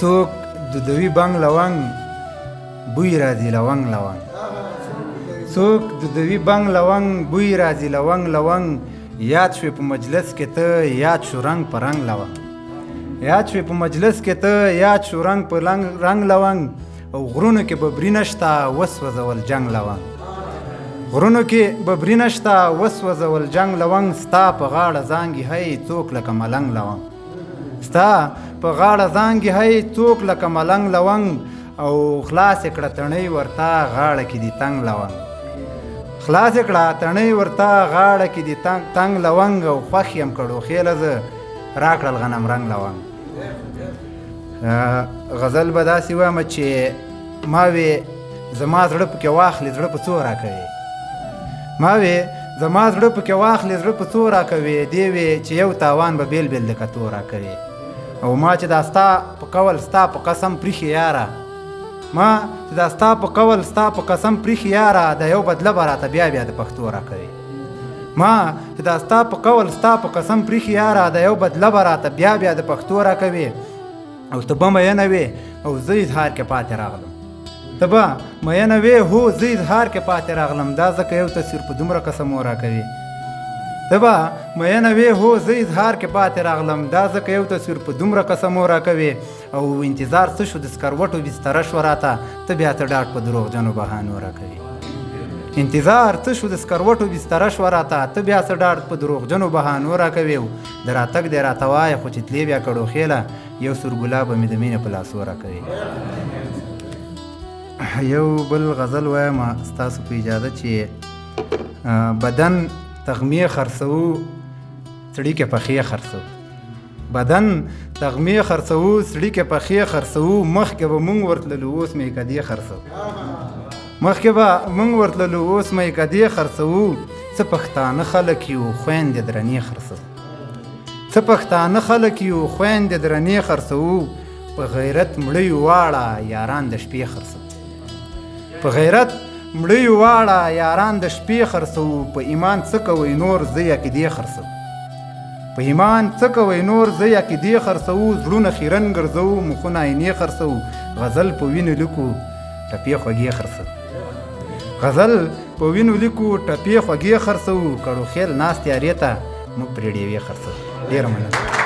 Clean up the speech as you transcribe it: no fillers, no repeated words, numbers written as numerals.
څوک دودوي بنګ لونګ بوی راځي لونګ لونګ څوک دودوي بنګ لونګ بوی راځي لونګ لونګ یاد شوې په مجلس کې ته یاد شو رنګ په رنګ لونګ یاد شوې په مجلس کې ته یاد شو رنګ په رنګ لونګ او غرونو کې ببري نشته وسوځول جنګ لونګ غرونو کې ببري نشته وسوځول جنګ لونګ ستا په غاړه زانګي هی څوک لکه ملنګ لونګ ستا په غاړه زانګي هی څوک لکه ملنګ لونګ او خلاص کړه تڼۍ ورته غاړه کې دي تنګ لونګ خلاص کړه تڼۍ ورته غاړه کې دي تنګ لونګ او خوښ یم کړو خیله زه راکړل غنم رنګ لونګ غزل به داسې وایم چې ما وې زما زړه پکې واخلې زړه په څو راکوي ما وې زما زړه پکې واخلې زړه په څو راکوي دې وې چې یو تاوان به بیل بیل د کتو راکوي او ما چې دا ستا په قول ستا په قسم پریښي یاره ما چې دا ستا په قول ستا په قسم پریښي یاره د یو بدله به راته بیا بیا د پښتو راکوي ما چې دا ستا په قول ستا په قسم پریښي یاره د یو بدله به راته بیا بیا د پښتو راکوي او ته به مینه وې او زه اظهار کې پاتې راغلم ته به مینه وې هو زه اظهار کې پاتې راغلم دا ځکه یو تصویر په دومره قسمو راکوي ته به مینه وې هو زه اظهار کې پاتې راغلم دا ځکه یو تصویر په دومره قسمو راکوي او انتظار څه شو د سکروټو بستره شوه راته ته بیا ته ډاډ په دروغجنو بهانو راکوي انتظار څه شو د سکروټو بستره شوه راته ته بیا څه ډاډ په دروغجنو بهانو راکوي د راتګ دی راته وایه خو چې تلې بیا کړو خیله یو سور ګلابه مې د مینې په لاسو راکوي یو بل غزل وایم ستاسو په اجازه چې بدن تغمیه خرڅوو سړي کې پخې خرڅوو بدن تغمیه خرڅوو سړي کې پخې خرڅوو مخکې به مونږ ورتللو اوس مې کدې خرڅوو مخکې به مونږ ورتللو اوس مې کدې خرڅوو څه پښتانه خلک یو خویندې درنې خرڅوو څه پښتانه خلک یو خویندې درنې خرڅوو په غیرت مړیو واړه یاران د شپې خرڅوو په غیرت مړیو واړه یاران د شپې خرڅوو په ایمان څه کوئ نور زه عقیدې خرڅوو په ایمان څه کوئ نور زه عقیدې خرڅوو زړونه خیرن ګرځوو مخونه عینې خرڅوو غزل په وینو لیکو ټپې خوږې خرڅوو غزل په وینو لیکو ټپې خوږې خرڅوو کړو خیل ناست یارې ته موږ پرې ډېوې خرڅوو ډېره مننه